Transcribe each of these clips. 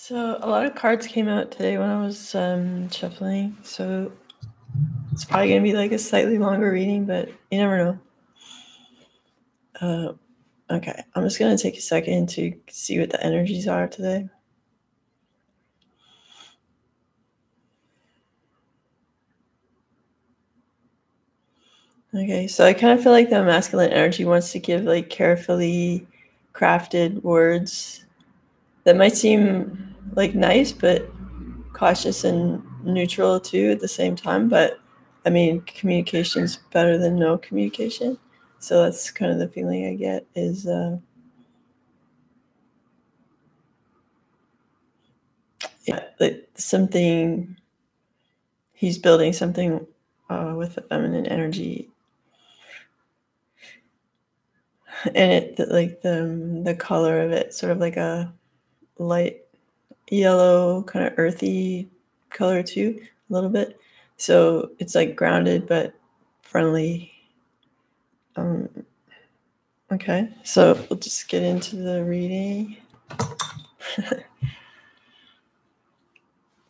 So a lot of cards came out today when I was shuffling, so it's probably gonna be like a slightly longer reading, but you never know. Okay, I'm just gonna take a second to see what the energies are today. Okay, so I kind of feel like the masculine energy wants to give like carefully crafted words that might seem like nice, but cautious and neutral too at the same time. But I mean, communication's better than no communication. So that's kind of the feeling I get is yeah, like something he's building something with the feminine energy, and like the color of it, sort of like a light yellow, kind of earthy color too, a little bit. So it's like grounded but friendly. Okay, so we'll just get into the reading.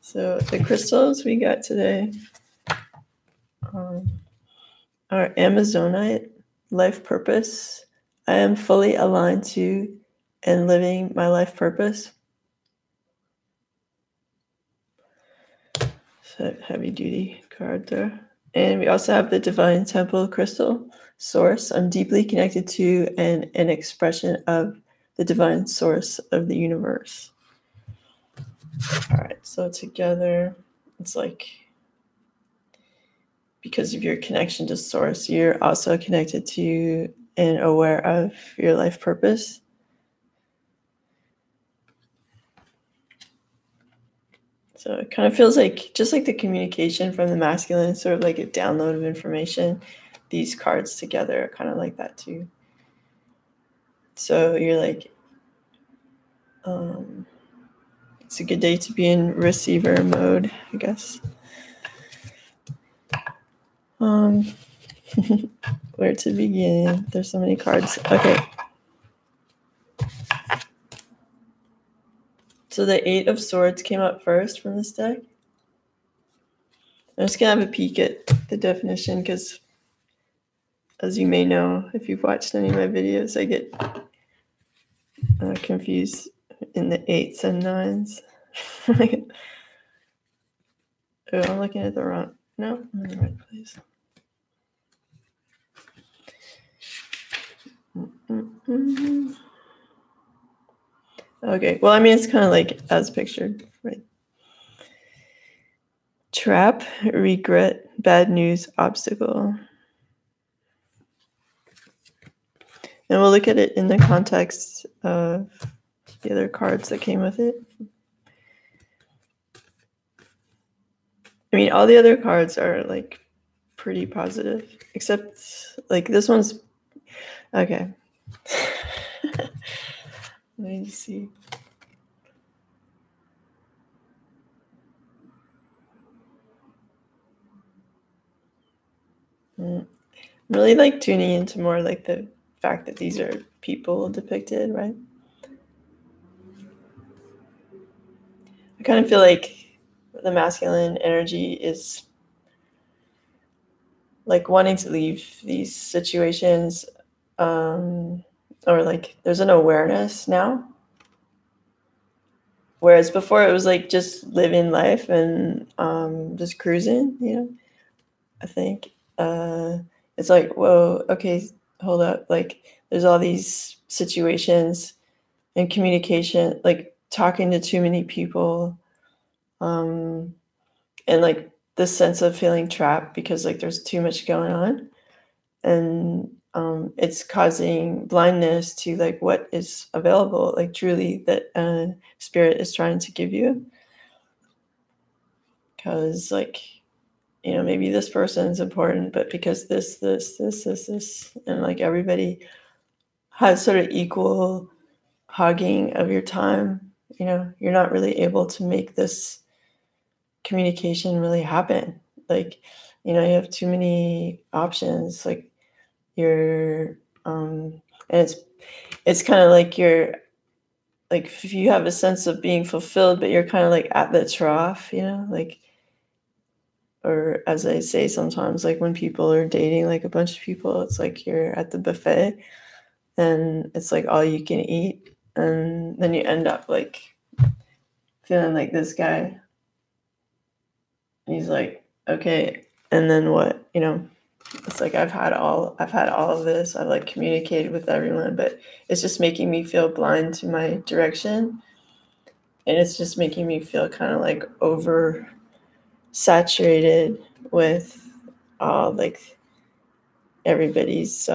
So the crystals we got today are Amazonite, life purpose. I am fully aligned to and living my life purpose. So heavy duty card there. And we also have the Divine Temple crystal, source. I'm deeply connected to and an expression of the divine source of the universe. All right, so together it's like, because of your connection to source, you're also connected to and aware of your life purpose. So it kind of feels like just like the communication from the masculine, sort of like a download of information. These cards together are kind of like that too. So you're like, it's a good day to be in receiver mode, I guess. Where to begin? There's so many cards. Okay. So the 8 of Swords came up first from this deck. I'm just going to have a peek at the definition because, as you may know, if you've watched any of my videos, I get confused in the 8s and 9s. Oh, I'm looking at the wrong... No, I'm in the right place. Okay, well, I mean, it's kind of like as pictured, right? Trap, regret, bad news, obstacle. And we'll look at it in the context of the other cards that came with it. I mean, all the other cards are like pretty positive, except like this one's okay. Let me see. I'm really like tuning into more like the fact that these are people depicted, right? I kind of feel like the masculine energy is like wanting to leave these situations, or like there's an awareness now. Whereas before it was like just living life and just cruising, you know. I think it's like, whoa, okay, hold up. Like there's all these situations and communication, like talking to too many people, and like this sense of feeling trapped because like there's too much going on, and it's causing blindness to like what is available, like truly that spirit is trying to give you. Because like, you know, maybe this person's important, but because this, and like everybody has sort of equal hogging of your time, you know, you're not really able to make this communication really happen. Like, you know, you have too many options. Like you're, and it's kind of like you're like if you have a sense of being fulfilled, but you're kind of like at the trough, like, or as I say sometimes, like when people are dating like a bunch of people, it's like you're at the buffet and it's like all you can eat, and then you end up like feeling like this guy. He's like, okay, and then what? It's like I've had all of this. I've like communicated with everyone, but it's just making me feel blind to my direction, and it's just making me feel kind of like over saturated with like everybody's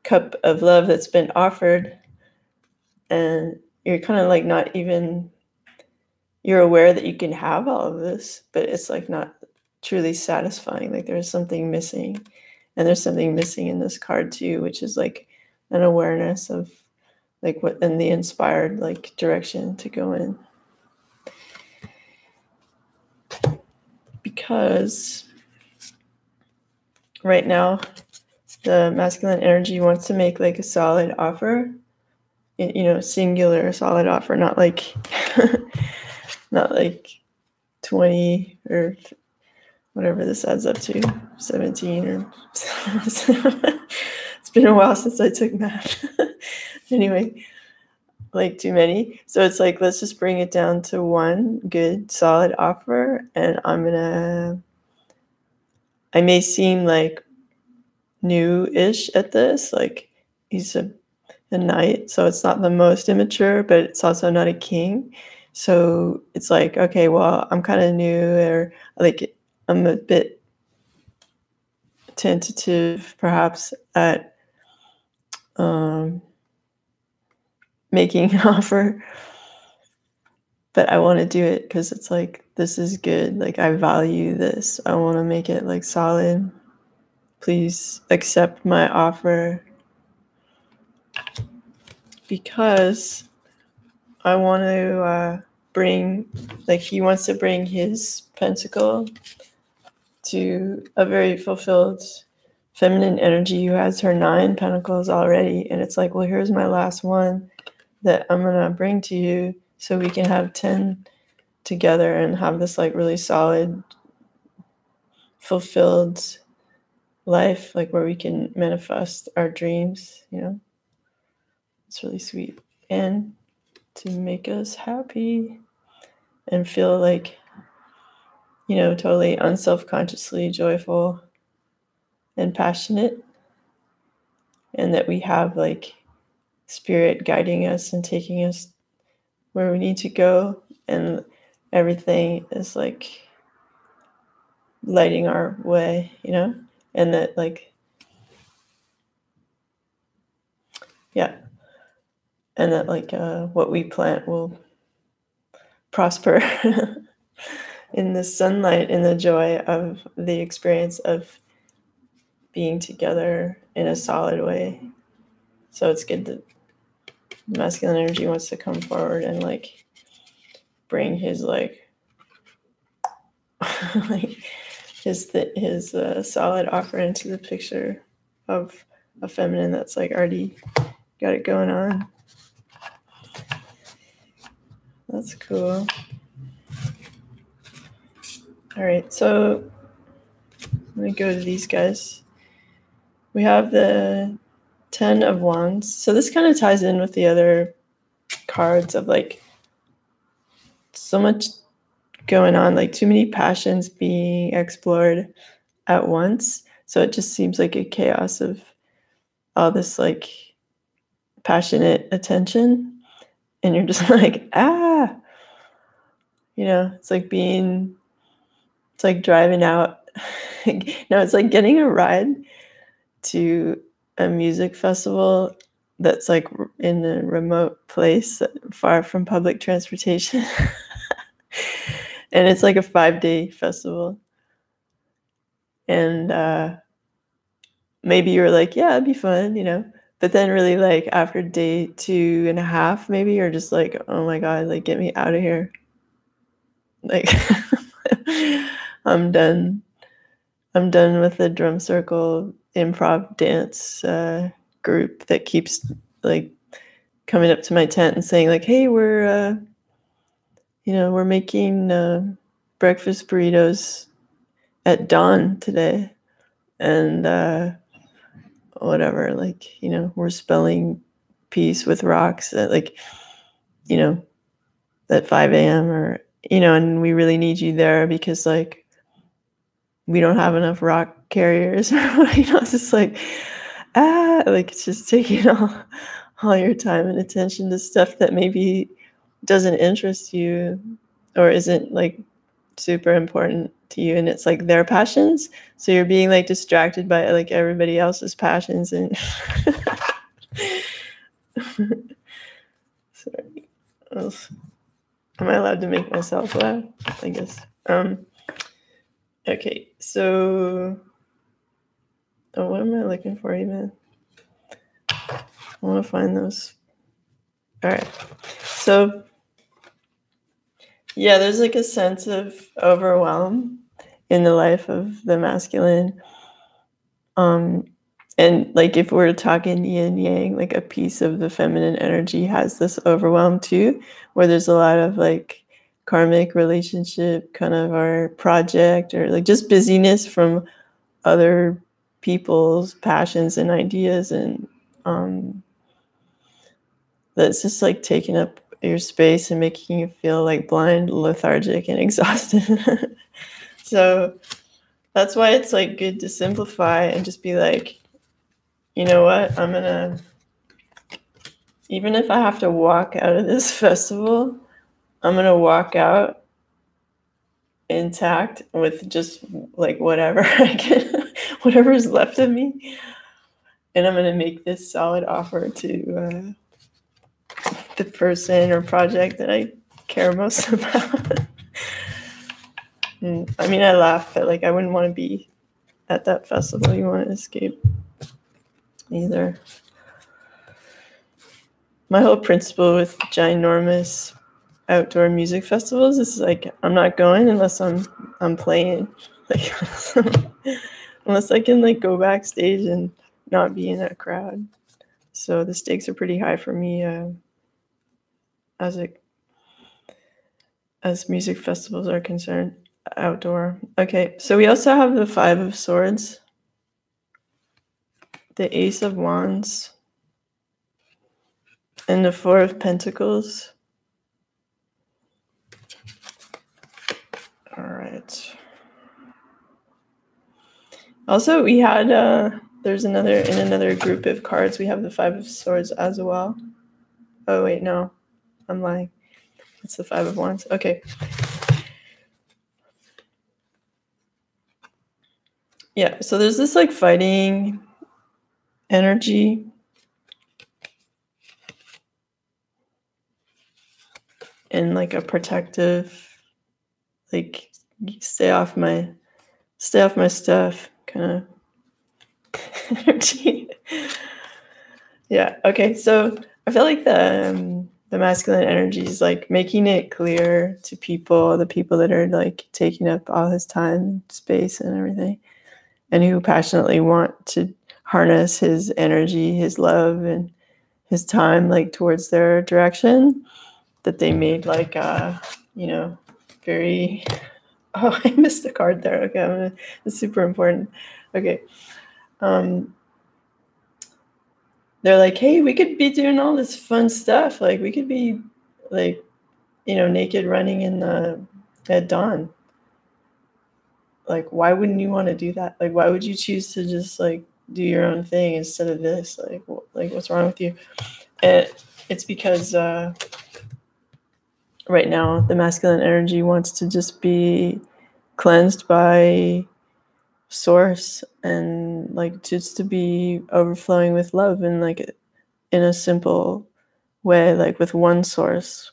cup of love that's been offered, and you're kind of like not even, you're aware that you can have all of this, but it's like not truly satisfying. Like there's something missing, and there's something missing in this card too, which is like an awareness of like what in the inspired like direction to go in. Because right now the masculine energy wants to make like a solid offer, singular solid offer, not like not like 20 or whatever this adds up to, 17 or it's been a while since I took math. Anyway, like too many. So it's like, let's just bring it down to one good solid offer, and I may seem like new-ish at this, like he's a knight, so it's not the most immature, but it's also not a king. So it's like, okay, well, I'm kind of new, or like I'm a bit tentative perhaps at making an offer, but I want to do it because it's like, this is good. Like I value this. I want to make it like solid. Please accept my offer, because I want to bring, like he wants to bring his pentacle to a very fulfilled feminine energy who has her 9 pentacles already. And it's like, well, here's my last one that I'm going to bring to you so we can have 10 together and have this like really solid, fulfilled life, like where we can manifest our dreams, It's really sweet. And to make us happy and feel like, totally unselfconsciously joyful and passionate, and that we have like spirit guiding us and taking us where we need to go, and everything is like lighting our way, and that like, yeah, and that like what we plant will prosper in the sunlight, in the joy of the experience of being together in a solid way. So it's good that masculine energy wants to come forward and like bring his like like his solid offer into the picture of a feminine that's like already got it going on. That's cool. All right, so let me go to these guys. We have the 10 of Wands. So this kind of ties in with the other cards of like so much going on, like too many passions being explored at once. So it just seems like a chaos of all this like passionate attention, and you're just like, it's like it's like driving out. No, it's like getting a ride to a music festival that's like in a remote place far from public transportation. And it's like a 5-day festival, and maybe you're like, yeah, it'd be fun, but then really like after day 2.5, maybe you're just like, oh my god, like get me out of here, like I'm done with the drum circle improv dance group that keeps like coming up to my tent and saying like, hey, we're making breakfast burritos at dawn today, and whatever, like, we're spelling peace with rocks at like, at 5 a.m. or, and we really need you there because like we don't have enough rock carriers. It's just like, like it's just taking all your time and attention to stuff that maybe doesn't interest you or isn't like super important to you, and it's like their passions, so you're being like distracted by like everybody else's passions. And sorry, am I allowed to make myself laugh? I guess. Okay, so what am I looking for even? I want to find those. All right, so yeah, there's like a sense of overwhelm in the life of the masculine. And like if we're talking yin yang, like a piece of the feminine energy has this overwhelm too, where there's a lot of like karmic relationship, kind of our project, or like just busyness from other people's passions and ideas, and that's just like taking up your space and making you feel like blind, lethargic, and exhausted. So that's why it's like good to simplify and just be like, you know what, even if I have to walk out of this festival, I'm gonna walk out intact with just like whatever I can, whatever's left of me, and I'm gonna make this solid offer to the person or project that I care most about. I mean, I laugh, but like I wouldn't want to be at that festival. You want to escape either. My whole principle with ginormous outdoor music festivals is like I'm not going unless I'm playing, like unless I can like go backstage and not be in a crowd. So the stakes are pretty high for me as music festivals are concerned, outdoor. Okay, so we also have the 5 of Swords, the Ace of Wands, and the 4 of Pentacles. All right. Also, we had there's another group of cards. We have the 5 of Swords as well. Oh wait, no, I'm lying. It's the 5 of Wands. Okay. Yeah, so there's this like fighting energy. And like a protective, like stay off my stuff kind of energy. Yeah. Okay. So I feel like the masculine energy is like making it clear to people, the people that are like taking up all his time, space, and everything, and who passionately want to harness his energy, his love, and his time like towards their direction, that they made like very. Oh, I missed a card there. Okay, it's super important. Okay. They're like, hey, we could be doing all this fun stuff. Like we could be like, naked running at dawn. Like, why wouldn't you want to do that? Like, why would you choose to just like do your own thing instead of this? Like what's wrong with you? And it's because right now the masculine energy wants to just be cleansed by source, and like just to be overflowing with love, and like in a simple way, like with one source,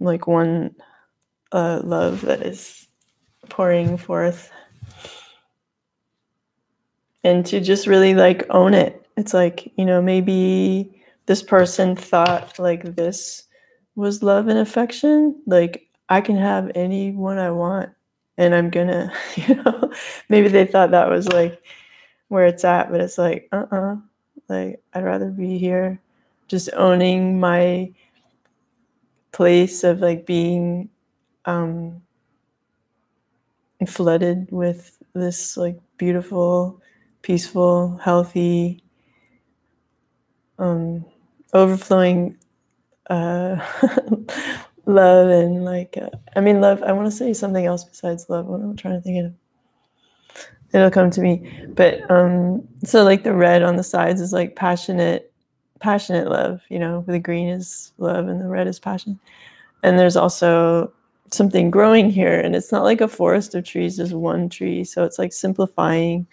like one love that is pouring forth, and to just really like own it. It's like, maybe this person thought like this was love and affection, like I can have anyone I want and I'm gonna, maybe they thought that was like where it's at, but it's like, like I'd rather be here just owning my place of like being flooded with this like beautiful, peaceful, healthy, overflowing love and like love. I want to say something else besides love. What I'm trying to think of. It'll come to me. But so like the red on the sides is like passionate love. The green is love and the red is passion. And there's also something growing here, and it's not like a forest of trees, there's one tree. So it's like simplifying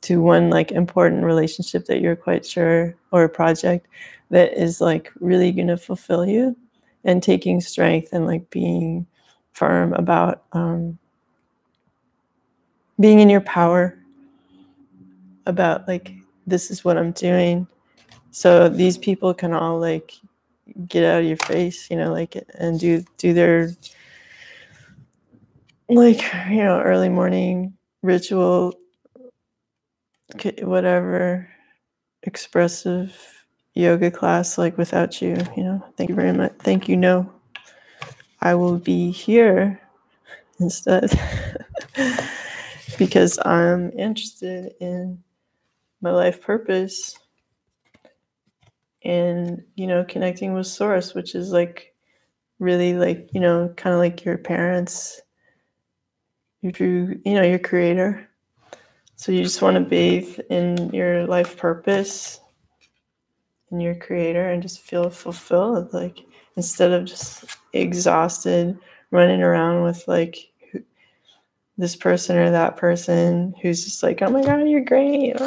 to one like important relationship that you're quite sure, or a project that is like really going to fulfill you, and taking strength and like being firm about being in your power, about like, this is what I'm doing. So these people can all like get out of your face, like, and do their like, early morning ritual, whatever, expressive yoga class, like without you, thank you very much. Thank you. No, I will be here instead because I'm interested in my life purpose and, connecting with source, which is like really like, kind of like your parents, your true, your creator. So you just want to bathe in your life purpose and your creator and just feel fulfilled, like, instead of just exhausted running around with like this person or that person who's just like, oh my god, you're great,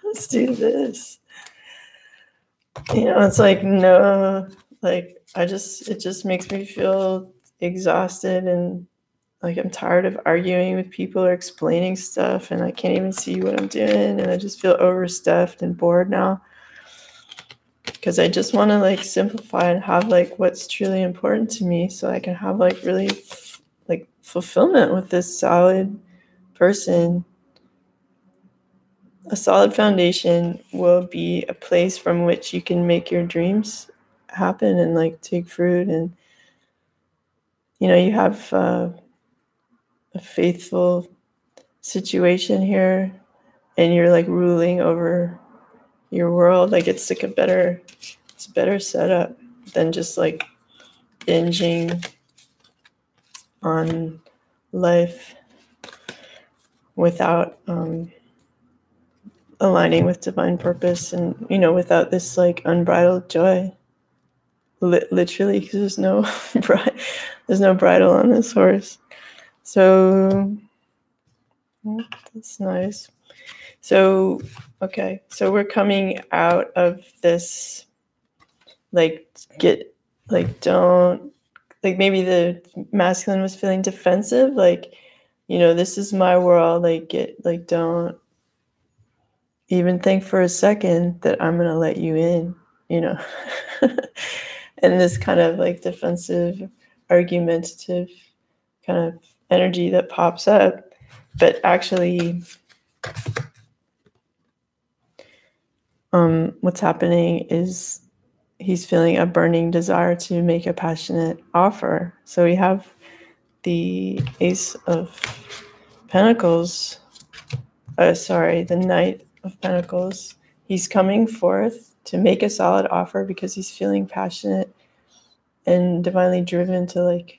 let's do this. It's like, no, like, it just makes me feel exhausted, and like I'm tired of arguing with people or explaining stuff, and I can't even see what I'm doing, and I just feel overstuffed and bored now, because I just want to like simplify and have like what's truly important to me, so I can have like really like fulfillment with this solid person. A solid foundation will be a place from which you can make your dreams happen and like take fruit, and you have a faithful situation here, and you're like ruling over your world. Like, it's like a better setup than just like binging on life without aligning with divine purpose, and without this like unbridled joy. Literally, because there's no there's no bridle on this horse. So that's nice. So okay, so we're coming out of this like, don't, like, maybe the masculine was feeling defensive, like, this is my world, like, don't even think for a second that I'm gonna let you in, and this kind of like defensive, argumentative kind of energy that pops up. But actually, what's happening is he's feeling a burning desire to make a passionate offer. So we have the Ace of Pentacles, the Knight of Pentacles. He's coming forth to make a solid offer because he's feeling passionate and divinely driven to like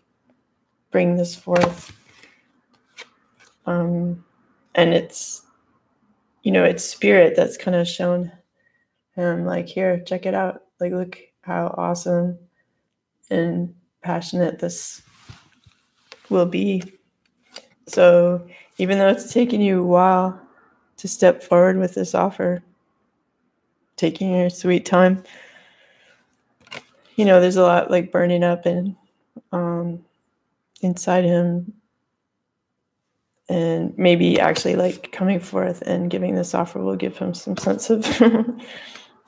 bring this forth. And it's, it's spirit that's kind of shown him like, here, check it out. Like, look how awesome and passionate this will be. So even though it's taken you a while to step forward with this offer, taking your sweet time, there's a lot like burning up and inside him, and maybe actually like coming forth and giving this offer will give him some sense of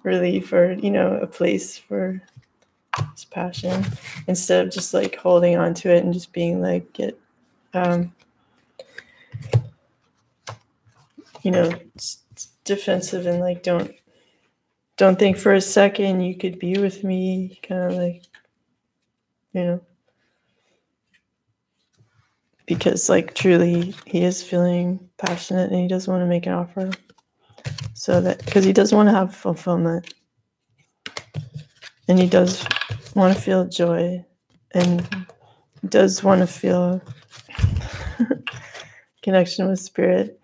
relief, or a place for his passion, instead of just like holding on to it and just being like, defensive and like, don't don't think for a second you could be with me, kind of like, you know, because like truly he is feeling passionate and he does want to make an offer. So that, because he does want to have fulfillment and he does want to feel joy and does want to feel connection with spirit,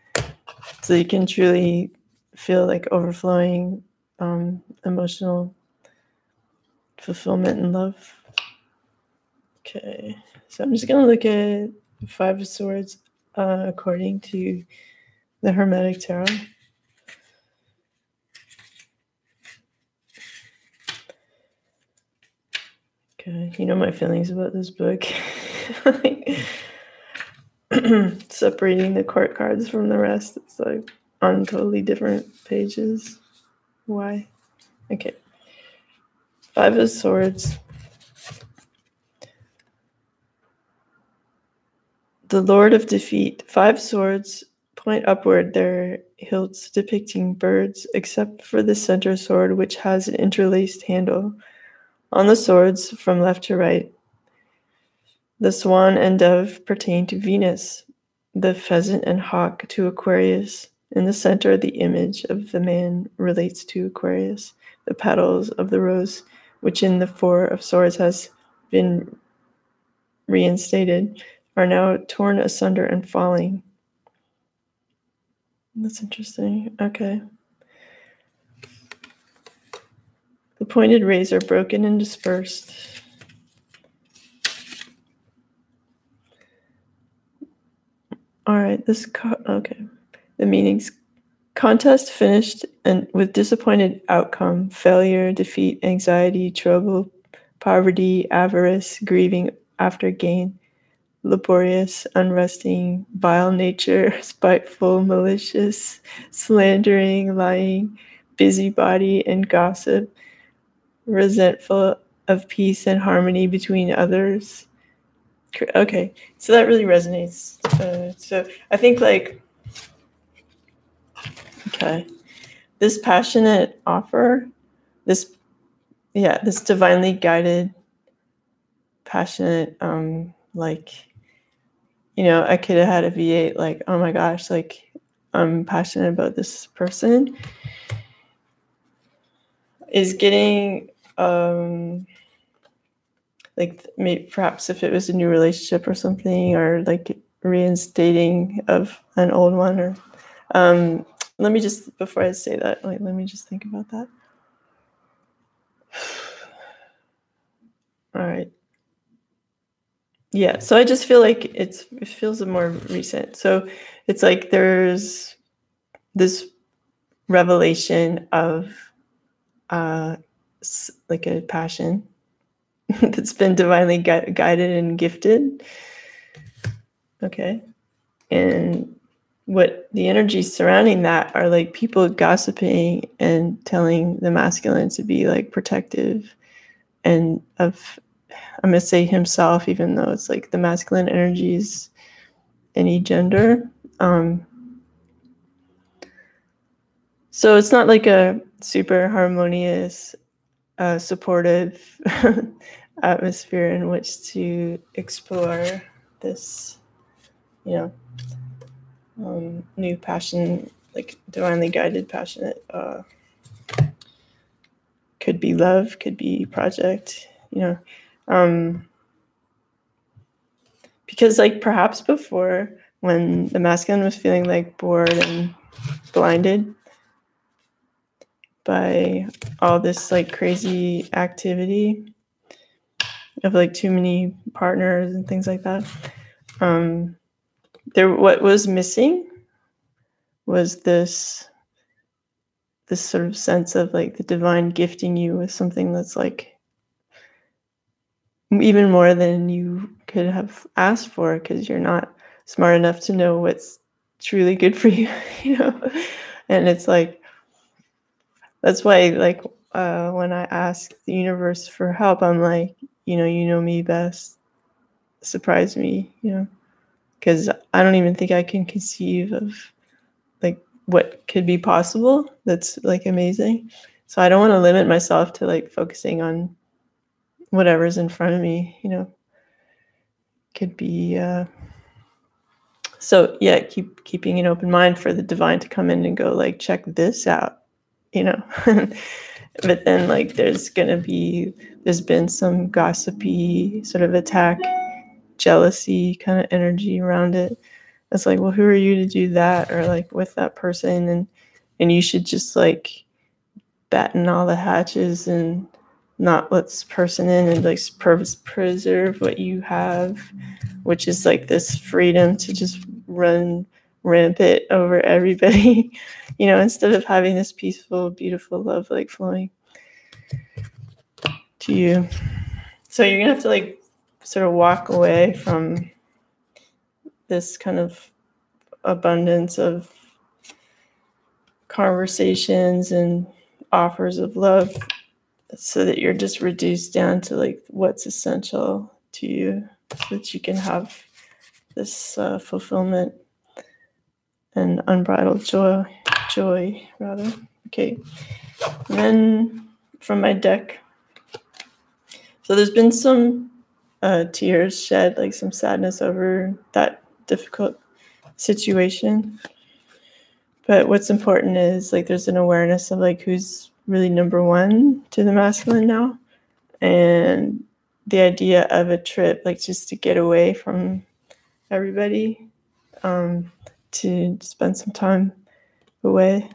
so you can truly feel like overflowing emotional fulfillment and love. Okay, so I'm just going to look at Five of Swords according to the Hermetic Tarot. Okay, you know my feelings about this book. Separating the court cards from the rest, it's like on totally different pages. Why? Okay. Five of Swords. The Lord of Defeat. Five swords point upward, their hilts depicting birds, except for the center sword, which has an interlaced handle. On the swords, from left to right, the swan and dove pertain to Venus, the pheasant and hawk to Aquarius. In the center, the image of the man relates to Aquarius. The petals of the rose, which in the Four of Swords has been reinstated, are now torn asunder and falling. That's interesting. Okay. The pointed rays are broken and dispersed. All right, okay. The meanings. Contest finished and with disappointed outcome, failure, defeat, anxiety, trouble, poverty, avarice, grieving after gain, laborious, unresting, vile nature, spiteful, malicious, slandering, lying, busybody, and gossip, resentful of peace and harmony between others. Okay, so that really resonates. So I think like, okay, this passionate offer, this divinely guided, passionate, like, you know, I could have had a V8, like, oh my gosh, like, I'm passionate about this person, is getting, like, maybe perhaps if it was a new relationship or something, or like reinstating of an old one, or let me just, before I say that, like, let me just think about that. All right. Yeah, so I just feel like it feels more recent. So it's like there's this revelation of like a passion that's been divinely guided and gifted. Okay. And what the energies surrounding that are like people gossiping and telling the masculine to be like protective and of, I'm going to say himself, even though it's like the masculine energies, any gender. So it's not like a super harmonious, supportive atmosphere in which to explore this, you know, new passion, like divinely guided, passionate. Could be love, could be project, you know. Because like perhaps before, when the masculine was feeling like bored and blinded by all this like crazy activity of like too many partners and things like that, what was missing was this sort of sense of like the divine gifting you with something that's like even more than you could have asked for, because you're not smart enough to know what's truly good for you, you know. And it's like, that's why like when I ask the universe for help, I'm like, you know me best, surprise me, you know, because I don't even think I can conceive of like what could be possible that's like amazing. So I don't want to limit myself to like focusing on whatever's in front of me, you know. Could be so yeah, keeping an open mind for the divine to come in and go like, check this out, you know. But then like there's been some gossipy sort of attack, jealousy kind of energy around it. It's like, well, who are you to do that, or like with that person, and you should just like batten all the hatches and not let this person in, and like preserve what you have, which is like this freedom to just run rampant over everybody, you know, instead of having this peaceful, beautiful love like flowing to you. So you're gonna have to like sort of walk away from this kind of abundance of conversations and offers of love, so that you're just reduced down to like what's essential to you, so that you can have this fulfillment and unbridled joy rather. Okay, and then from my deck, so there's been some tears shed, like some sadness over that difficult situation. But what's important is like there's an awareness of like who's really number one to the masculine now, and the idea of a trip, like just to get away from everybody, to spend some time away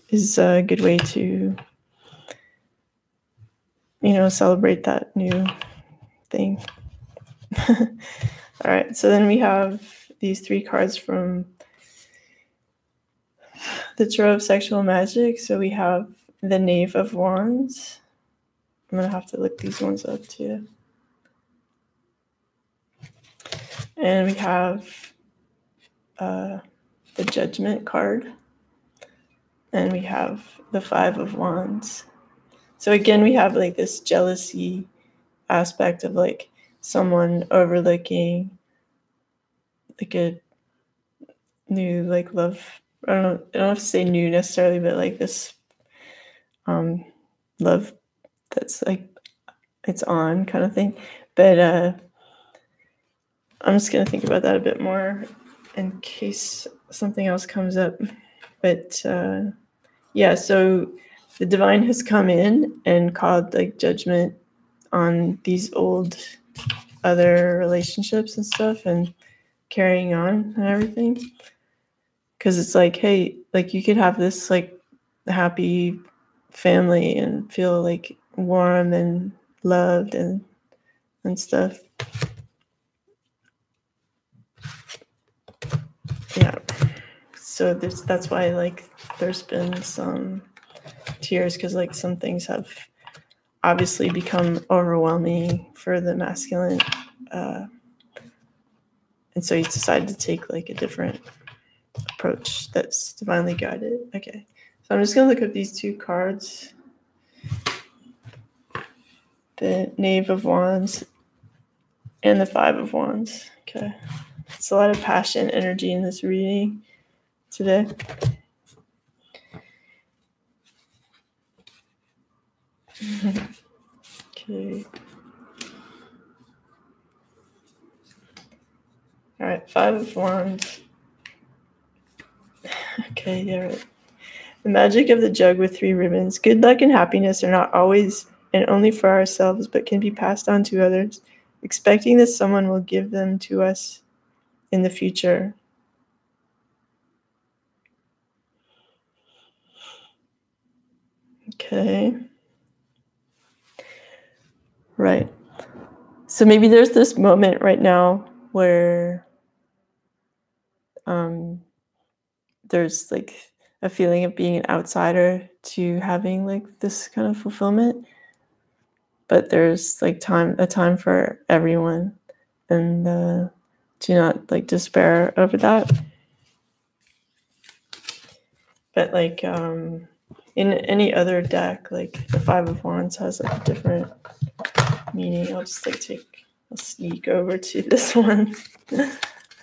is a good way to, you know, celebrate that new thing. All right, so then we have these 3 cards from the Tarot of Sexual Magic. So we have the Knave of Wands. I'm gonna have to look these ones up too. And we have the Judgment card. And we have the 5 of Wands. So again, we have like this jealousy aspect of like someone overlooking like a new like love. I don't have to say new necessarily, but like this love that's like it's on kind of thing. But I'm just gonna think about that a bit more in case something else comes up. But yeah, so the divine has come in and called like judgment on these old other relationships and stuff, and carrying on and everything. Because it's like, hey, like you could have this like happy family and feel like warm and loved and stuff. Yeah. So that's why like there's been some tears, because like some things have obviously become overwhelming for the masculine, and so he's decided to take like a different approach that's divinely guided. Okay, so I'm just gonna look up these 2 cards, the Knave of Wands and the 5 of Wands. Okay, it's a lot of passion energy in this reading today. Okay. All right, 5 of Wands. Okay, yeah, right. The magic of the jug with 3 ribbons. Good luck and happiness are not always and only for ourselves, but can be passed on to others, expecting that someone will give them to us in the future. Okay. Right. So maybe there's this moment right now where there's like a feeling of being an outsider to having like this kind of fulfillment, but there's like a time for everyone, and to not like despair over that. But like in any other deck, like the 5 of Wands has like a different meaning. I'll just like I'll sneak over to this one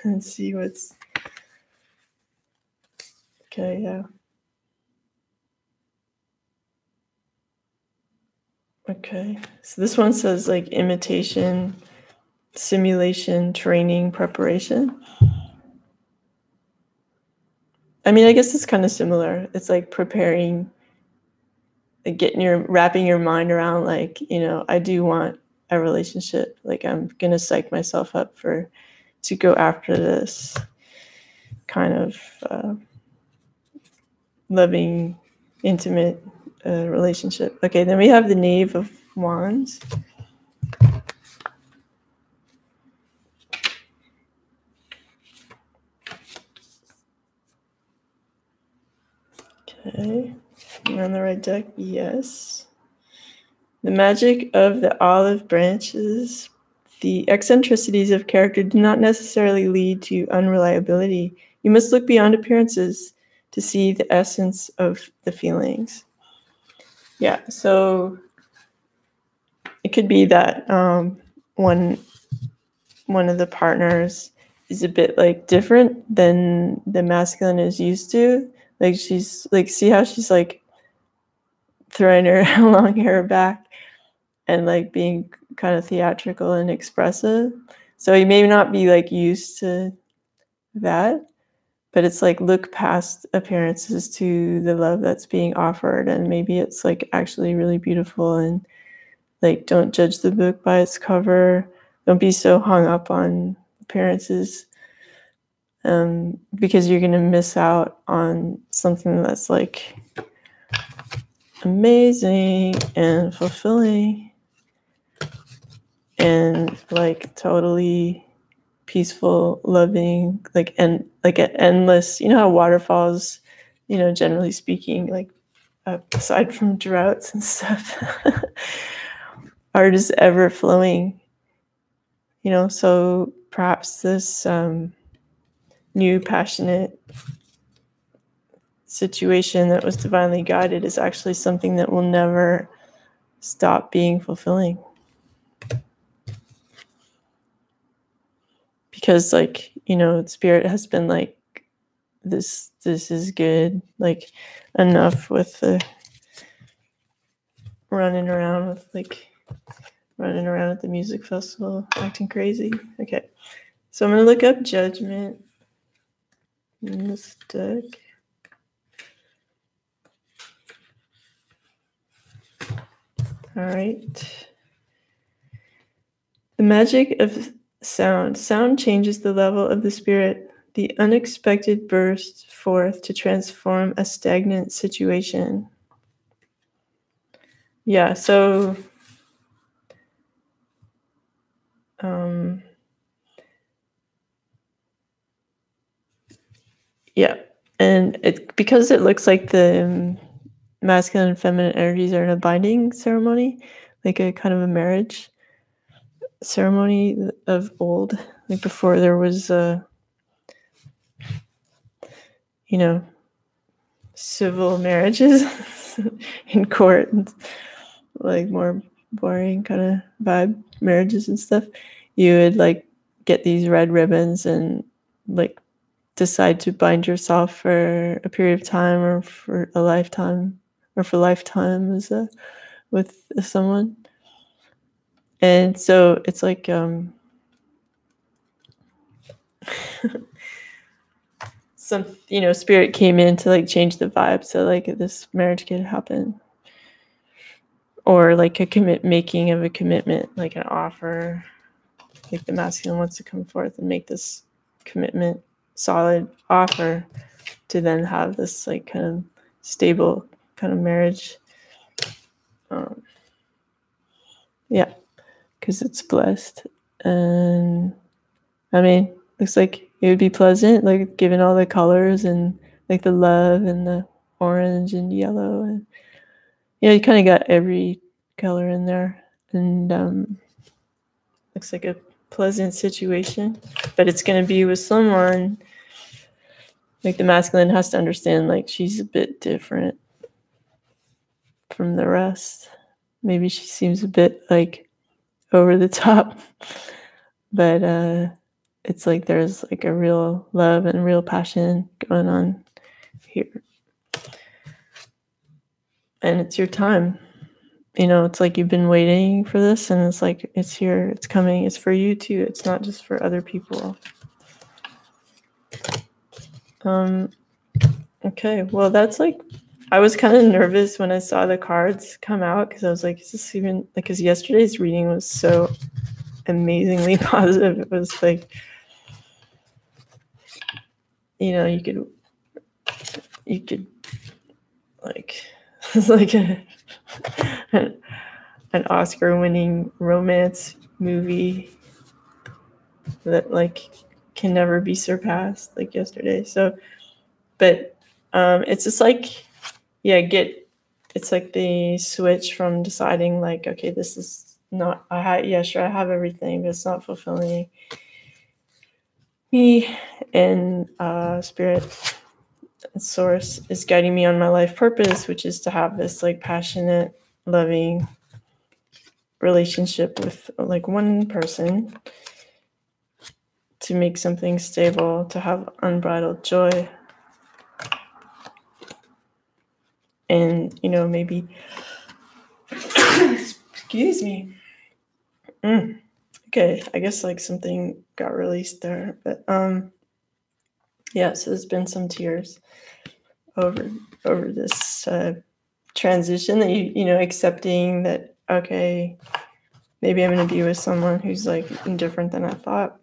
and see what's okay. Yeah. Okay, so this one says like imitation, simulation, training, preparation. I mean, I guess it's kind of similar. It's like preparing, like wrapping your mind around, like, I do want a relationship. Like, I'm gonna psych myself up to go after this kind of loving, intimate relationship. Okay, then we have the Knave of Wands. Okay, we're on the right deck. Yes. The magic of the olive branches. The eccentricities of character do not necessarily lead to unreliability. You must look beyond appearances to see the essence of the feelings. Yeah, so it could be that one of the partners is a bit like different than the masculine is used to. Like, she's like, see how she's like throwing her long hair back and like being kind of theatrical and expressive. So he may not be like used to that, but it's like look past appearances to the love that's being offered, and maybe it's like actually really beautiful. And like, don't judge the book by its cover. Don't be so hung up on appearances, because you're gonna miss out on something that's like amazing and fulfilling and like totally peaceful, loving, like, and like an endless, how waterfalls, generally speaking, like aside from droughts and stuff, are just ever flowing, so perhaps this new passionate situation that was divinely guided is actually something that will never stop being fulfilling. Because like, spirit has been like, this is good, like enough with the running around at the music festival acting crazy. Okay, so I'm gonna look up judgment in this deck. All right, the magic of sound changes the level of the spirit. The unexpected burst forth to transform a stagnant situation. Yeah, so yeah, and because it looks like the masculine and feminine energies are in a binding ceremony, like a kind of a marriage ceremony of old, like before there was civil marriages in court, and like more boring kind of vibe marriages and stuff. You would like get these red ribbons and like decide to bind yourself for a period of time or for a lifetime or for lifetimes with someone. And so it's like some spirit came in to like change the vibe so like this marriage could happen, or like making of a commitment, like an offer, like the masculine wants to come forth and make this commitment, solid offer to then have this like kind of stable kind of marriage. Yeah, because it's blessed. And I mean, looks like it would be pleasant, like given all the colors and like the love and the orange and yellow, and you kind of got every color in there. And looks like a pleasant situation, but it's going to be with someone like the masculine has to understand like she's a bit different from the rest. Maybe she seems a bit like over the top, but it's like there's like a real love and real passion going on here, and it's your time. it's like you've been waiting for this, and it's like it's here, it's coming, it's for you too. It's not just for other people. Okay, well, that's like, I was kind of nervous when I saw the cards come out, because I was like, is this even, like, because yesterday's reading was so amazingly positive. It was like, you could like, it's like an Oscar-winning romance movie that like can never be surpassed, like yesterday. So, but it's just like, it's like the switch from deciding like, okay, this is not, sure, I have everything, but it's not fulfilling me, and spirit and source is guiding me on my life purpose, which is to have this like passionate, loving relationship with like one person, to make something stable, to have unbridled joy. And maybe excuse me. Okay, I guess like something got released there, but yeah, so there's been some tears over this transition, that accepting that, okay, maybe I'm going to be with someone who's like different than I thought.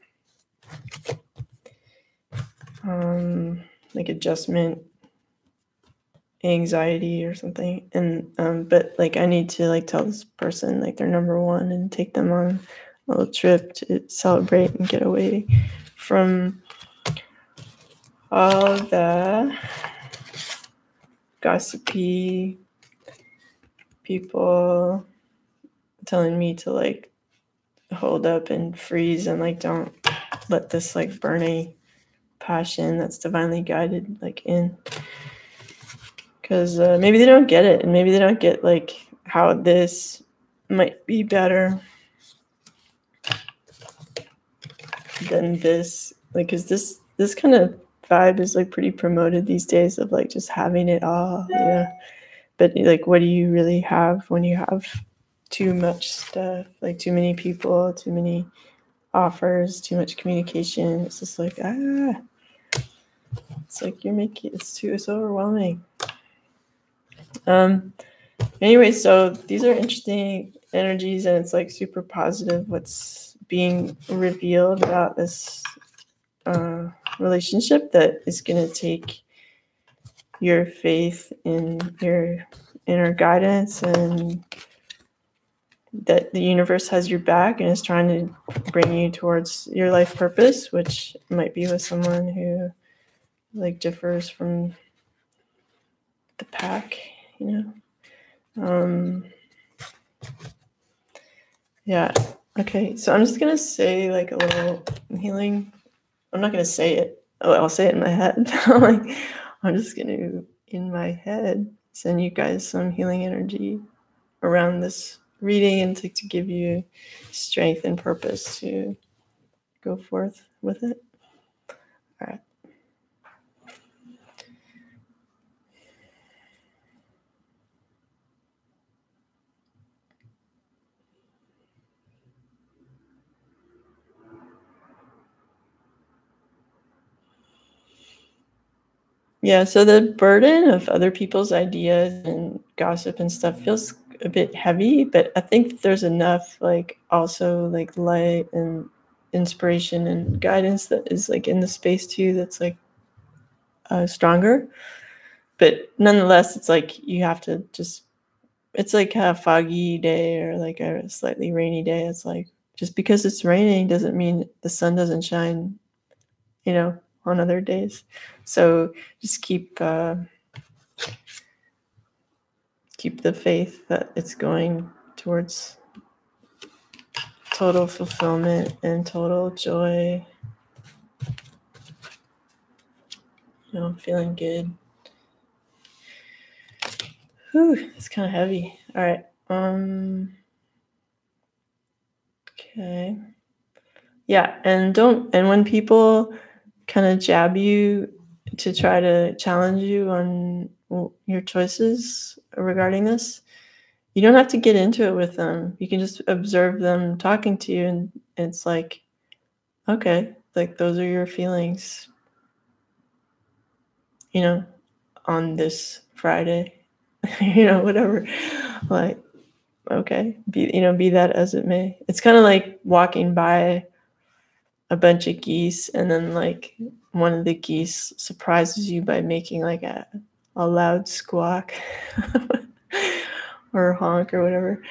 Like adjustment anxiety or something, and but like I need to like tell this person like they're number one, and take them on a little trip to celebrate and get away from all the gossipy people telling me to like hold up and freeze, and like don't let this like burning passion that's divinely guided like in, because maybe they don't get it, and maybe they don't get like how this might be better than this, like, because this kind of vibe is like pretty promoted these days, of like just having it all, but like, what do you really have when you have too much stuff, like too many people, too many offers, too much communication? It's just like, it's like it's overwhelming. Anyway, so these are interesting energies, and it's like super positive what's being revealed about this relationship, that is going to take your faith in your inner guidance, and that the universe has your back and is trying to bring you towards your life purpose, which might be with someone who like differs from the pack, yeah. Okay, so I'm just gonna say like a little healing. I'm not gonna say it. Oh, I'll say it in my head. I'm just gonna, in my head, send you guys some healing energy around this reading, and to give you strength and purpose to go forth with it. All right. Yeah, so the burden of other people's ideas and gossip and stuff feels a bit heavy, but I think there's enough like also like light and inspiration and guidance that is like in the space too, that's like stronger. But nonetheless, it's like you have to just, it's like a foggy day or like a slightly rainy day. It's like, just because it's raining doesn't mean the sun doesn't shine, on other days. So just keep the faith that it's going towards total fulfillment and total joy. Feeling good. Whew, it's kind of heavy. All right. Okay. Yeah, and when people kind of jab you to try to challenge you on your choices regarding this, You don't have to get into it with them. You can just observe them talking to you, and it's like, okay, like those are your feelings, you know, on this Friday, whatever. Like, okay, be that as it may. It's kind of like walking by a bunch of geese, and then like one of the geese surprises you by making like a loud squawk or honk or whatever,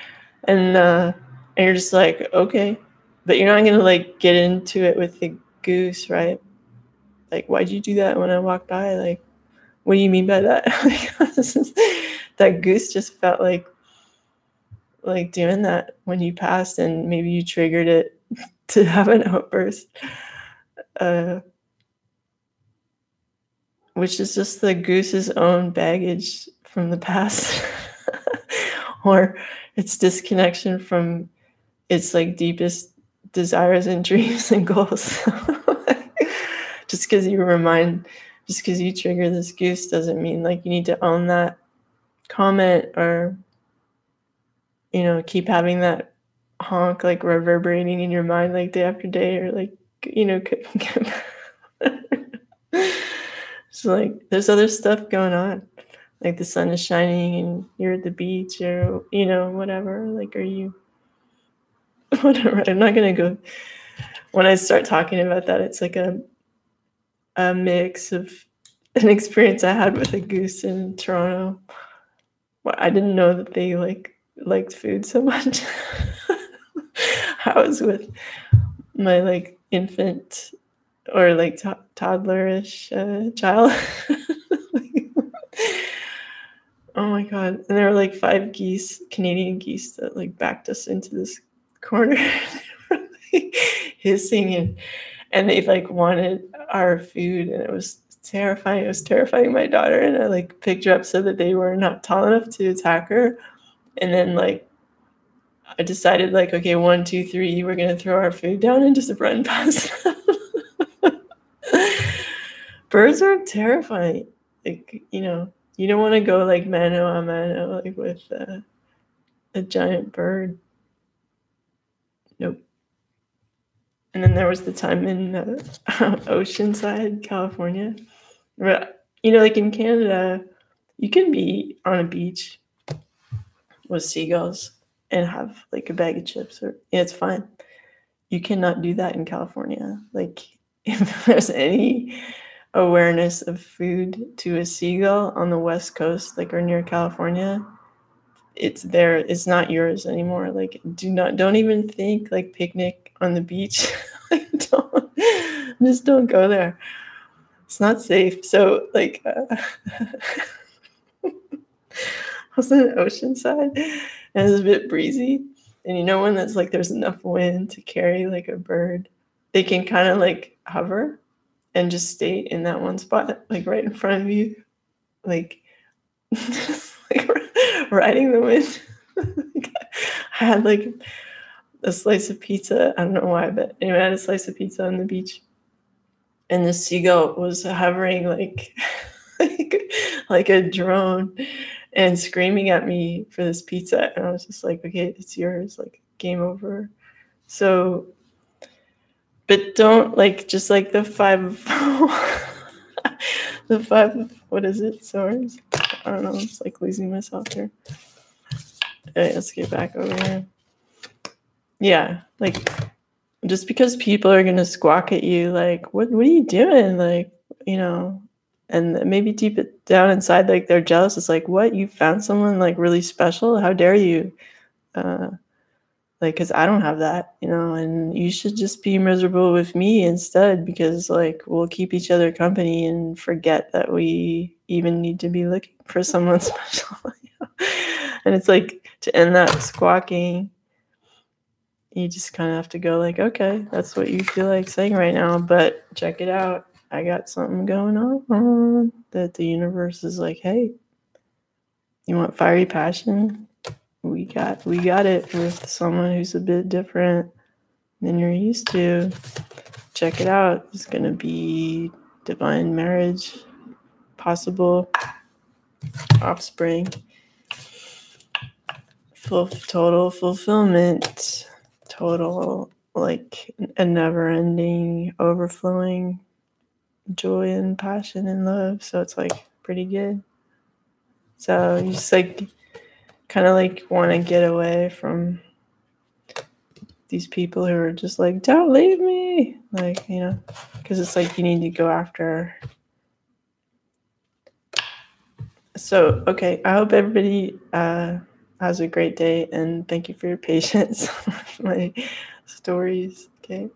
and you're just like, okay, but you're not gonna like get into it with the goose, right? Like, why'd you do that when I walked by? Like, what do you mean by that? That goose just felt like doing that when you passed, and maybe you triggered it to have an outburst, which is just the goose's own baggage from the past, or its disconnection from its like deepest desires and dreams and goals. Just because you trigger this goose doesn't mean like you need to own that comment, or keep having that honk like reverberating in your mind like day after day, or like so like there's other stuff going on, like the sun is shining and you're at the beach, or whatever, like, are you whatever. I'm not gonna go, when I start talking about that, it's like a mix of an experience I had with a goose in Toronto. Well, I didn't know that they liked food so much. I was with my like infant or like toddlerish child. Oh my god. And there were like 5 geese, Canadian geese, that like backed us into this corner. Hissing, and they like wanted our food, and it was terrifying. It was terrifying my daughter, and I like picked her up so that they were not tall enough to attack her. And then like I decided like, okay, 1, 2, 3, we're gonna throw our food down and just run past them. Birds are terrifying. Like, you don't want to go like mano a mano like with a giant bird. Nope. And then there was the time in Oceanside, California. But, like in Canada, you can be on a beach with seagulls and have like a bag of chips, or it's fine. You cannot do that in California. Like, if there's any awareness of food to a seagull on the West Coast, like, or near California, it's there. It's not yours anymore. Like, don't even think like picnic on the beach. Like, just don't go there. It's not safe. So like I was in Oceanside, and it was a bit breezy, and when that's like there's enough wind to carry like a bird, they can kind of like hover and just stay in that one spot, like right in front of you, like just like riding the wind. I had like a slice of pizza. I don't know why, but anyway, I had a slice of pizza on the beach, and the seagull was hovering like a drone and screaming at me for this pizza. And I was just like, okay, it's yours, like, game over. So, but don't like just like the 5 the 5, what is it, SOARs? I don't know, it's like losing myself here. Okay, let's get back over here. Yeah, like, just because people are gonna squawk at you, like, what are you doing? Like, and maybe deep it down inside, like, they're jealous. It's like, what? You found someone like really special? How dare you? Like, because I don't have that, and you should just be miserable with me instead, because like we'll keep each other company and forget that we even need to be looking for someone special. And it's like, to end that squawking, you just kind of have to go like, okay, that's what you feel like saying right now, but check it out. I got something going on that the universe is like, hey, you want fiery passion? We got it with someone who's a bit different than you're used to. Check it out. It's going to be divine marriage, possible offspring, total fulfillment, total like a never-ending, overflowing joy and passion and love. So it's like pretty good. So you just like kind of like want to get away from these people who are just like, don't leave me, like, you know, because it's like you need to go after. So okay, I hope everybody has a great day, and thank you for your patience with my stories. Okay.